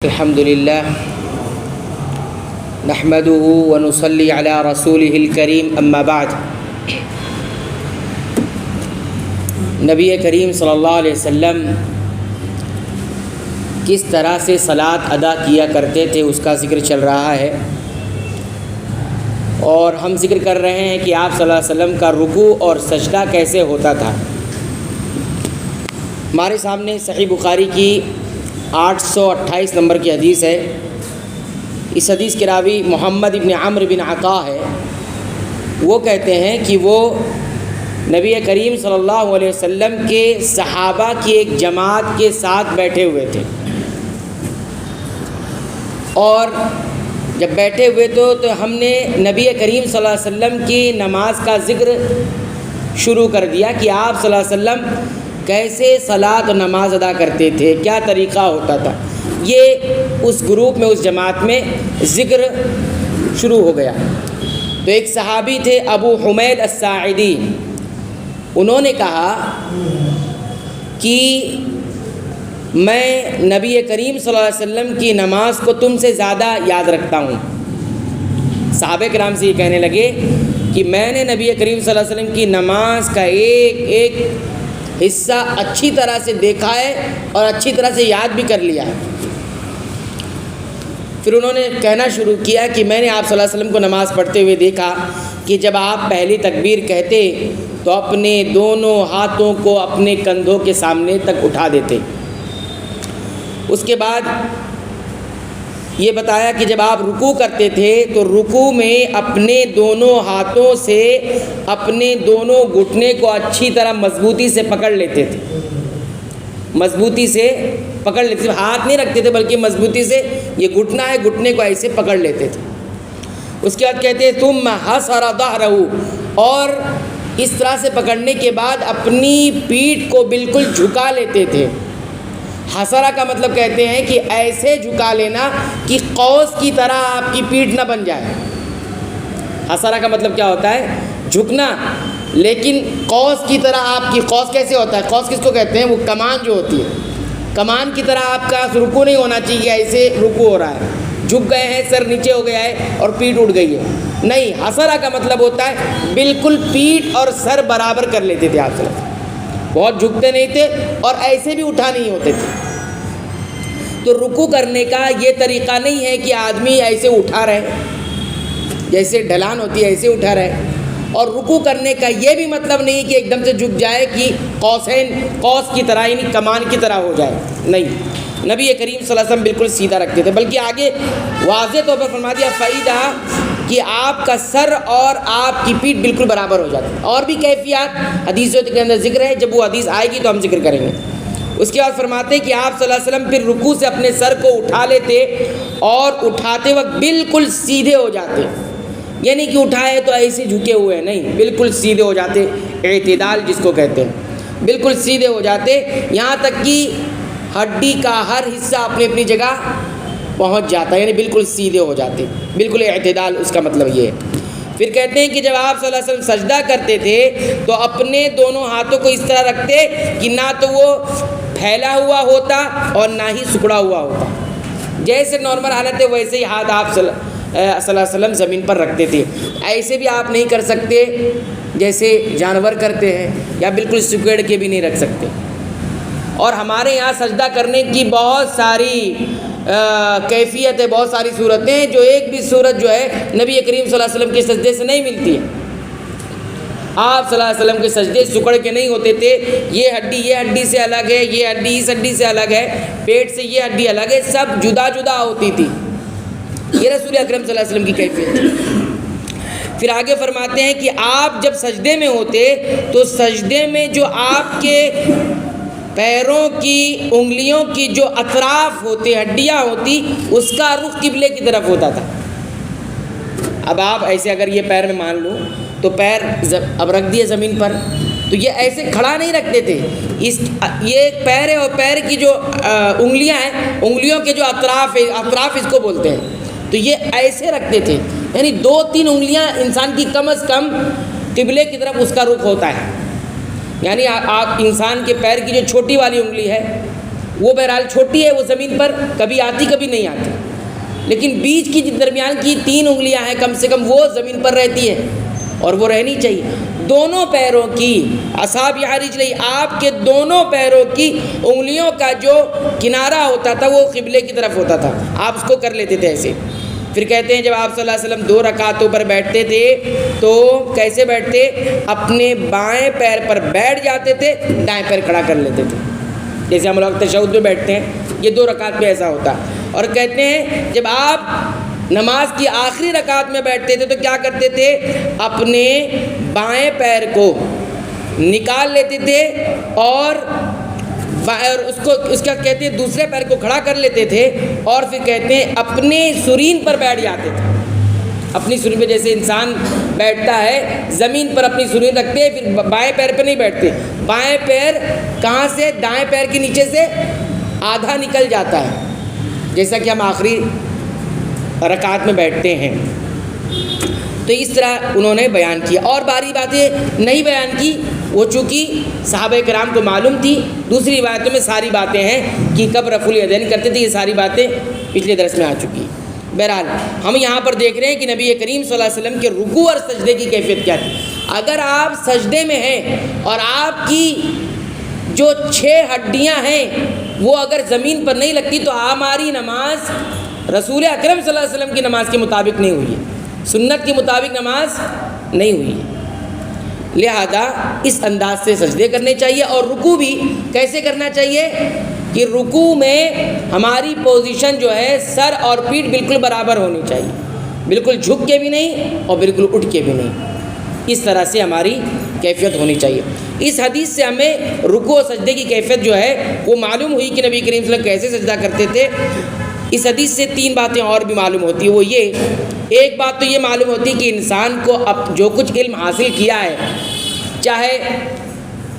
الحمد للہ نحمده ونصلی علی رسوله الکریم اما بعد۔ نبی کریم صلی اللہ علیہ وسلم کس طرح سے صلاۃ ادا کیا کرتے تھے اس کا ذکر چل رہا ہے، اور ہم ذکر کر رہے ہیں کہ آپ صلی اللہ علیہ وسلم کا رکوع اور سجدہ کیسے ہوتا تھا۔ ہمارے سامنے صحیح بخاری کی 828 نمبر کی حدیث ہے۔ اس حدیث کے راوی محمد ابن عمرو بن عطا ہے۔ وہ کہتے ہیں کہ وہ نبی کریم صلی اللہ علیہ وسلم کے صحابہ کی ایک جماعت کے ساتھ بیٹھے ہوئے تھے، اور جب بیٹھے ہوئے تو ہم نے نبی کریم صلی اللہ علیہ وسلم کی نماز کا ذکر شروع کر دیا کہ آپ صلی اللہ علیہ وسلم کیسے صلاۃ و نماز ادا کرتے تھے، کیا طریقہ ہوتا تھا۔ یہ اس گروپ میں، اس جماعت میں ذکر شروع ہو گیا۔ تو ایک صحابی تھے ابو حمید الساعدی، انہوں نے کہا کہ میں نبی کریم صلی اللہ علیہ وسلم کی نماز کو تم سے زیادہ یاد رکھتا ہوں۔ صحابہ کرام سے یہ کہنے لگے کہ میں نے نبی کریم صلی اللہ علیہ وسلم کی نماز کا ایک ایک حصہ اچھی طرح سے دیکھا ہے اور اچھی طرح سے یاد بھی کر لیا ہے۔ پھر انہوں نے کہنا شروع کیا کہ میں نے آپ صلی اللہ علیہ وسلم کو نماز پڑھتے ہوئے دیکھا کہ جب آپ پہلی تکبیر کہتے تو اپنے دونوں ہاتھوں کو اپنے کندھوں کے سامنے تک اٹھا دیتے۔ اس کے بعد یہ بتایا کہ جب آپ رکوع کرتے تھے تو رکوع میں اپنے دونوں ہاتھوں سے اپنے دونوں گھٹنے کو اچھی طرح مضبوطی سے پکڑ لیتے تھے، مضبوطی سے پکڑ لیتے تھے، ہاتھ نہیں رکھتے تھے بلکہ مضبوطی سے یہ گھٹنا ہے، گھٹنے کو ایسے پکڑ لیتے تھے۔ اس کے بعد کہتے ہیں ثم حسر ظہرہ، اور اس طرح سے پکڑنے کے بعد اپنی پیٹھ کو بالکل جھکا لیتے تھے۔ حسرہ کا مطلب کہتے ہیں کہ ایسے جھکا لینا کہ قوس کی طرح آپ کی پیٹھ نہ بن جائے۔ حسرہ کا مطلب کیا ہوتا ہے؟ جھکنا، لیکن قوس کی طرح آپ کی، قوس کیسے ہوتا ہے؟ قوس کس کو کہتے ہیں؟ وہ کمان جو ہوتی ہے، کمان کی طرح آپ کا رکوع نہیں ہونا چاہیے، ایسے رکوع ہو رہا ہے، جھک گئے ہیں، سر نیچے ہو گیا ہے اور پیٹھ اٹھ گئی ہے، نہیں۔ حسرہ کا مطلب ہوتا ہے بالکل پیٹھ اور سر برابر کر لیتے تھے آپ صلی اللہ علیہ وسلم، بہت جھکتے نہیں تھے اور ایسے بھی اٹھا نہیں ہوتے تھے۔ تو رکوع کرنے کا یہ طریقہ نہیں ہے کہ آدمی ایسے اٹھا رہے، جیسے ڈھلان ہوتی ہے ایسے اٹھا رہے، اور رکوع کرنے کا یہ بھی مطلب نہیں کہ ایک دم سے جھک جائے کہ قوسین، قوس کی طرح یعنی کمان کی طرح ہو جائے، نہیں۔ نبی کریم صلی اللہ علیہ وسلم بالکل سیدھا رکھتے تھے، بلکہ آگے واضح طور پر فرما دیا فَإِذَا، کہ آپ کا سر اور آپ کی پیٹھ بالکل برابر ہو جاتی۔ اور بھی کیفیات حدیثوں کے اندر ذکر ہے، جب وہ حدیث آئے گی تو ہم ذکر کریں گے۔ اس کے بعد فرماتے ہیں کہ آپ صلی اللہ علیہ وسلم پھر رکوع سے اپنے سر کو اٹھا لیتے اور اٹھاتے وقت بالکل سیدھے ہو جاتے، یعنی کہ اٹھائے تو ایسے جھکے ہوئے نہیں، بالکل سیدھے ہو جاتے، اعتدال جس کو کہتے ہیں، بالکل سیدھے ہو جاتے، یہاں تک کہ ہڈی کا ہر حصہ اپنی اپنی جگہ پہنچ جاتا ہے، یعنی بالکل سیدھے ہو جاتے، بالکل اعتدال، اس کا مطلب یہ ہے۔ پھر کہتے ہیں کہ جب آپ صلی اللہ علیہ وسلم سجدہ کرتے تھے تو اپنے دونوں ہاتھوں کو اس طرح رکھتے کہ نہ تو وہ پھیلا ہوا ہوتا اور نہ ہی سکڑا ہوا ہوتا، جیسے نارمل حالت ہے ویسے ہی ہاتھ آپ صلی اللہ علیہ وسلم زمین پر رکھتے تھے۔ ایسے بھی آپ نہیں کر سکتے جیسے جانور کرتے ہیں، یا بالکل سکیڑ کے بھی نہیں رکھ سکتے۔ اور ہمارے یہاں سجدہ کرنے کی بہت ساری کیفیت ہے، بہت ساری صورتیں ہیں، جو ایک بھی صورت جو ہے نبی کریم صلی اللہ علیہ وسلم کے سجدے سے نہیں ملتی ہے۔ آپ صلی اللہ علیہ وسلم کے سجدے سکڑ کے نہیں ہوتے تھے، یہ ہڈی سے الگ ہے، یہ ہڈی اس ہڈی سے الگ ہے، پیٹ سے یہ ہڈی الگ ہے، سب جدا جدا ہوتی تھی۔ یہ رسول اکرم صلی اللہ علیہ وسلم کی کیفیت ہے۔ پھر آگے فرماتے ہیں کہ آپ جب سجدے میں ہوتے تو سجدے میں جو آپ کے پیروں کی انگلیوں کی جو اطراف ہوتے، ہڈیاں ہوتی، اس کا رخ قبلے کی طرف ہوتا تھا۔ اب آپ ایسے اگر یہ پیر میں مان لو تو پیر اب رکھ دیے زمین پر، تو یہ ایسے کھڑا نہیں رکھتے تھے، یہ پیر ہے اور پیر کی جو انگلیاں ہیں، انگلیوں کے جو اطراف ہے، اطراف اس کو بولتے ہیں، تو یہ ایسے رکھتے تھے، یعنی 2-3 انگلیاں انسان کی کم از کم قبلے کی طرف اس کا رخ ہوتا ہے۔ یعنی آپ انسان کے پیر کی جو چھوٹی والی انگلی ہے وہ بہرحال چھوٹی ہے، وہ زمین پر کبھی آتی کبھی نہیں آتی، لیکن بیچ کی درمیان کی 3 انگلیاں ہیں کم سے کم، وہ زمین پر رہتی ہے اور وہ رہنی چاہیے۔ دونوں پیروں کی اصابع رجلی، آپ کے دونوں پیروں کی انگلیوں کا جو کنارہ ہوتا تھا وہ قبلے کی طرف ہوتا تھا، آپ اس کو کر لیتے تھے ایسے۔ پھر کہتے ہیں جب آپ صلی اللہ علیہ وسلم 2 رکعتوں پر بیٹھتے تھے تو کیسے بیٹھتے؟ اپنے بائیں پیر پر بیٹھ جاتے تھے، دائیں پیر کھڑا کر لیتے تھے، جیسے ہم لوگ تشہد میں بیٹھتے ہیں، یہ 2 رکعت میں ایسا ہوتا۔ اور کہتے ہیں جب آپ نماز کی آخری رکعت میں بیٹھتے تھے تو کیا کرتے تھے؟ اپنے بائیں پیر کو نکال لیتے تھے اور اس کا کہتے ہیں دوسرے پیر کو کھڑا کر لیتے تھے، اور پھر کہتے ہیں اپنے سرین پر بیٹھ جاتے تھے۔ اپنی سرین پہ جیسے انسان بیٹھتا ہے زمین پر اپنی سرین رکھتے ہیں، پھر بائیں پیر پہ نہیں بیٹھتے، بائیں پیر کہاں سے؟ دائیں پیر کے نیچے سے آدھا نکل جاتا ہے، جیسا کہ ہم آخری رکعت میں بیٹھتے ہیں۔ تو اس طرح انہوں نے بیان کیا، اور باری باتیں نہیں بیان کی، وہ چونکہ صحابہ کرام کو معلوم تھی۔ دوسری روایتوں میں ساری باتیں ہیں کہ کب رفع الیدین کرتے تھے، یہ ساری باتیں پچھلے درس میں آ چکی ہیں۔ بہرحال ہم یہاں پر دیکھ رہے ہیں کہ نبی کریم صلی اللہ علیہ وسلم کے رکوع اور سجدے کی کیفیت کیا تھی۔ اگر آپ سجدے میں ہیں اور آپ کی جو 6 ہڈیاں ہیں وہ اگر زمین پر نہیں لگتی تو ہماری نماز رسول اکرم صلی اللہ علیہ وسلم کی نماز کے مطابق نہیں ہوئی ہے، سنت کے مطابق نماز نہیں ہوئی ہے۔ لہذا اس انداز سے سجدے کرنے چاہیے، اور رکوع بھی کیسے کرنا چاہیے کہ رکوع میں ہماری پوزیشن جو ہے سر اور پیٹھ بالکل برابر ہونی چاہیے، بالکل جھک کے بھی نہیں اور بالکل اٹھ کے بھی نہیں، اس طرح سے ہماری کیفیت ہونی چاہیے۔ اس حدیث سے ہمیں رکوع و سجدے کی کیفیت جو ہے وہ معلوم ہوئی کہ نبی کریم صلی اللہ علیہ وسلم کیسے سجدہ کرتے تھے۔ اس حدیث سے 3 باتیں اور بھی معلوم ہوتی ہیں، وہ یہ، ایک بات تو یہ معلوم ہوتی ہے کہ انسان کو اب جو کچھ علم حاصل کیا ہے، چاہے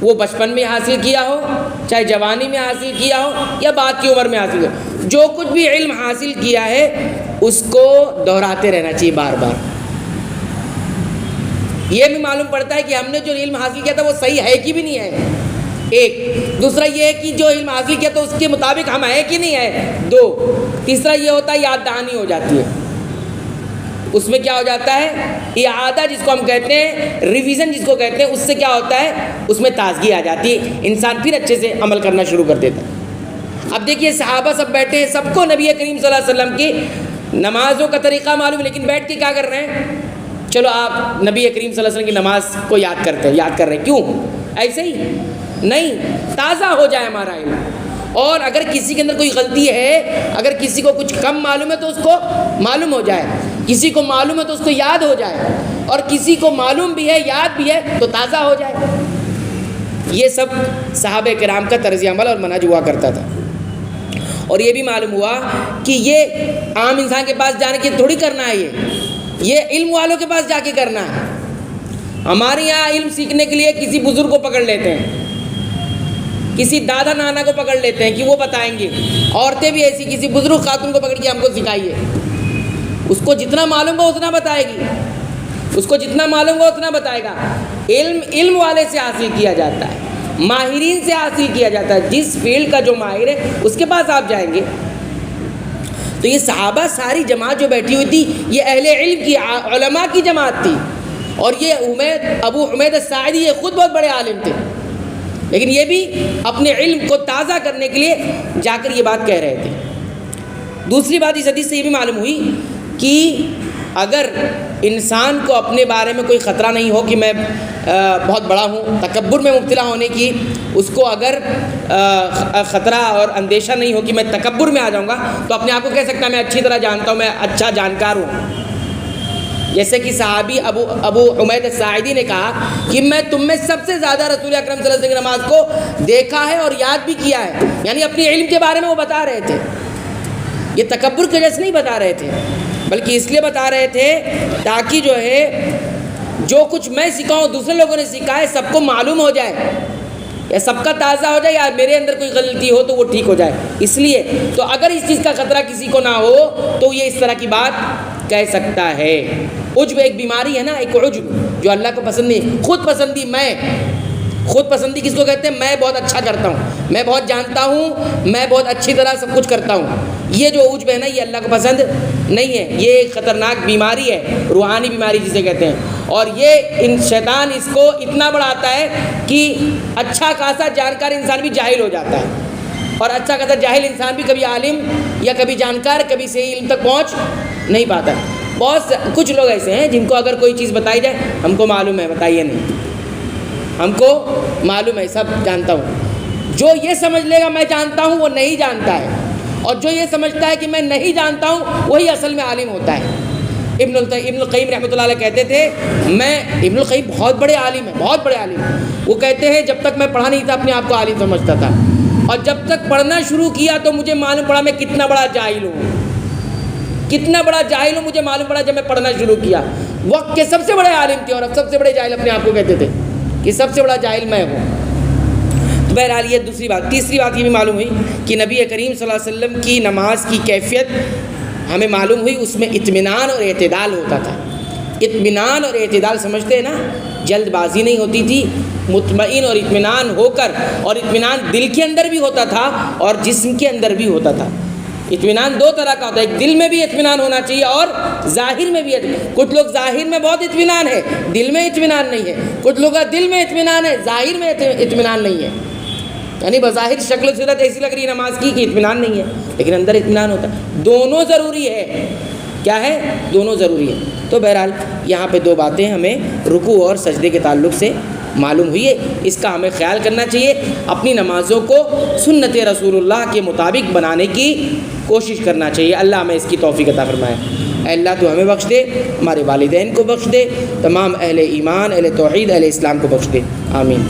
وہ بچپن میں حاصل کیا ہو، چاہے جوانی میں حاصل کیا ہو یا بعد کی عمر میں حاصل ہو، جو کچھ بھی علم حاصل کیا ہے اس کو دہراتے رہنا چاہیے بار بار۔ یہ بھی معلوم پڑتا ہے کہ ہم نے جو علم حاصل کیا تھا وہ صحیح ہے کہ بھی نہیں ہے، ایک۔ دوسرا یہ ہے کہ جو علم حاصل کیا تو اس کے مطابق ہم ہیں کہ نہیں ہے، 2۔ تیسرا یہ ہوتا ہے یاد دہانی ہو جاتی ہے، اس میں کیا ہو جاتا ہے، اعادہ جس کو ہم کہتے ہیں، ریویژن جس کو کہتے ہیں، اس سے کیا ہوتا ہے، اس میں تازگی آ جاتی ہے، انسان پھر اچھے سے عمل کرنا شروع کر دیتا ہے۔ اب دیکھیے صحابہ سب بیٹھے ہیں، سب کو نبی کریم صلی اللہ علیہ وسلم کی نمازوں کا طریقہ معلوم ہے، لیکن بیٹھ کے کیا کر رہے ہیں؟ چلو آپ نبی کریم صلی اللہ علیہ وسلم کی نماز کو یاد کر رہے ہیں، کیوں؟ ایسے ہی نہیں، تازہ ہو جائے ہمارا علم، اور اگر کسی کے اندر کوئی غلطی ہے، اگر کسی کو کچھ کم معلوم ہے تو اس کو معلوم ہو جائے، کسی کو معلوم ہے تو اس کو یاد ہو جائے، اور کسی کو معلوم بھی ہے یاد بھی ہے تو تازہ ہو جائے۔ یہ سب صحابہ کرام کا طرز عمل اور منہج ہوا کرتا تھا۔ اور یہ بھی معلوم ہوا کہ یہ عام انسان کے پاس جانے کے تھوڑی کرنا ہے، یہ علم والوں کے پاس جا کے کرنا ہے۔ ہمارے یہاں علم سیکھنے کے لیے کسی بزرگ کو پکڑ لیتے ہیں، کسی دادا نانا کو پکڑ لیتے ہیں کہ وہ بتائیں گے، عورتیں بھی ایسی کسی بزرگ خاتون کو پکڑ کے ہم کو سکھائیے، اس کو جتنا معلوم ہو اتنا بتائے گی، اس کو جتنا معلوم ہو اتنا بتائے گا۔ علم والے سے حاصل کیا جاتا ہے، ماہرین سے حاصل کیا جاتا ہے، جس فیلڈ کا جو ماہر ہے اس کے پاس آپ جائیں گے۔ تو یہ صحابہ ساری جماعت جو بیٹھی ہوئی تھی یہ اہل علم کی، علماء کی جماعت تھی، اور یہ ابو حمید الساعدی یہ خود بہت بڑے عالم تھے، لیکن یہ بھی اپنے علم کو تازہ کرنے کے لیے جا کر یہ بات کہہ رہے تھے۔ دوسری بات اس حدیث سے یہ بھی معلوم ہوئی کہ اگر انسان کو اپنے بارے میں کوئی خطرہ نہیں ہو کہ میں بہت بڑا ہوں، تکبر میں مبتلا ہونے کی اس کو اگر خطرہ اور اندیشہ نہیں ہو کہ میں تکبر میں آ جاؤں گا، تو اپنے آپ کو کہہ سکتا ہے میں اچھی طرح جانتا ہوں، میں اچھا جانکار ہوں۔ جیسے کہ صحابی ابو حمید الساعدی نے کہا کہ میں تم میں سب سے زیادہ رسول اکرم صلی اللہ علیہ وسلم کی نماز کو دیکھا ہے اور یاد بھی کیا ہے، یعنی اپنے علم کے بارے میں وہ بتا رہے تھے، یہ تکبر کی وجہ سے نہیں بتا رہے تھے، بلکہ اس لیے بتا رہے تھے تاکہ جو ہے جو کچھ میں سکھاؤں دوسرے لوگوں نے سکھا ہے سب کو معلوم ہو جائے، یا سب کا تازہ ہو جائے، یا میرے اندر کوئی غلطی ہو تو وہ ٹھیک ہو جائے۔ اس لیے تو اگر اس چیز کا خطرہ کسی کو نہ ہو تو یہ اس طرح کی بات کہہ سکتا ہے۔ عجب ایک بیماری ہے نا، ایک عجب جو اللہ کو پسند نہیں، خود پسندی میں خود پسندی کس کو کہتے ہیں؟ میں بہت اچھا کرتا ہوں، میں بہت جانتا ہوں، میں بہت اچھی طرح سب کچھ کرتا ہوں. یہ جو عجب ہے نا، یہ اللہ کو پسند نہیں ہے. یہ ایک خطرناک بیماری ہے، روحانی بیماری جسے کہتے ہیں. اور یہ شیطان اس کو اتنا بڑھاتا ہے کہ اچھا خاصا جانکار انسان بھی جاہل ہو جاتا ہے، اور اچھا خاصا جاہل انسان بھی کبھی عالم یا کبھی جانکار، کبھی صحیح علم تک پہنچ نہیں پاتا. کچھ لوگ ایسے ہیں جن کو اگر کوئی چیز بتائی جائے، ہم کو معلوم ہے، بتائیے نہیں، ہم کو معلوم ہے، سب جانتا ہوں. جو یہ سمجھ لے گا میں جانتا ہوں، وہ نہیں جانتا ہے، اور جو یہ سمجھتا ہے کہ میں نہیں جانتا ہوں، وہی اصل میں عالم ہوتا ہے. ابن القیم رحمۃ اللہ علیہ کہتے تھے، ابن القیم بہت بڑے عالم ہیں، بہت بڑے عالم. وہ کہتے ہیں جب تک میں پڑھا نہیں تھا اپنے آپ کو عالم سمجھتا تھا، اور جب تک پڑھنا شروع کیا تو مجھے معلوم پڑا میں کتنا بڑا جاہل ہوں، کتنا بڑا جاہل ہوں. مجھے معلوم پڑا جب میں پڑھنا شروع کیا. وقت کے سب سے بڑے عالم تھے، اور اب سب سے بڑے جاہل اپنے آپ کو کہتے تھے کہ سب سے بڑا جاہل میں ہوں. تو بہرحال یہ دوسری بات. تیسری بات یہ بھی معلوم ہوئی کہ نبی کریم صلی اللہ علیہ وسلم کی نماز کی کیفیت ہمیں معلوم ہوئی، اس میں اطمینان اور اعتدال ہوتا تھا. اطمینان اور اعتدال سمجھتے ہیں نا، جلد بازی نہیں ہوتی تھی، مطمئن اور اطمینان ہو کر، اور اطمینان دل کے اندر بھی ہوتا تھا اور جسم کے اندر بھی ہوتا تھا. اطمینان دو طرح کا ہوتا ہے، ایک دل میں بھی اطمینان ہونا چاہیے اور ظاہر میں بھی. کچھ لوگ ظاہر میں بہت اطمینان ہے، دل میں اطمینان نہیں ہے. کچھ لوگ کا دل میں اطمینان ہے، ظاہر میں اطمینان نہیں ہے. یعنی بظاہر شکل و صورت ایسی لگ رہی ہے نماز کی کہ اطمینان نہیں ہے، لیکن اندر اطمینان ہوتا ہے. دونوں ضروری ہے. کیا ہے؟ دونوں ضروری ہے. تو بہرحال یہاں پہ دو باتیں ہمیں رکوع اور سجدے کے تعلق سے معلوم ہوئی ہے. اس کا ہمیں خیال کرنا چاہیے، اپنی نمازوں کو سنت رسول اللہ کے مطابق بنانے کی کوشش کرنا چاہیے. اللہ ہمیں اس کی توفیق عطا فرمائے. اے اللہ تو ہمیں بخش دے، ہمارے والدین کو بخش دے، تمام اہل ایمان، اہل توحید، اہل اسلام کو بخش دے. آمین.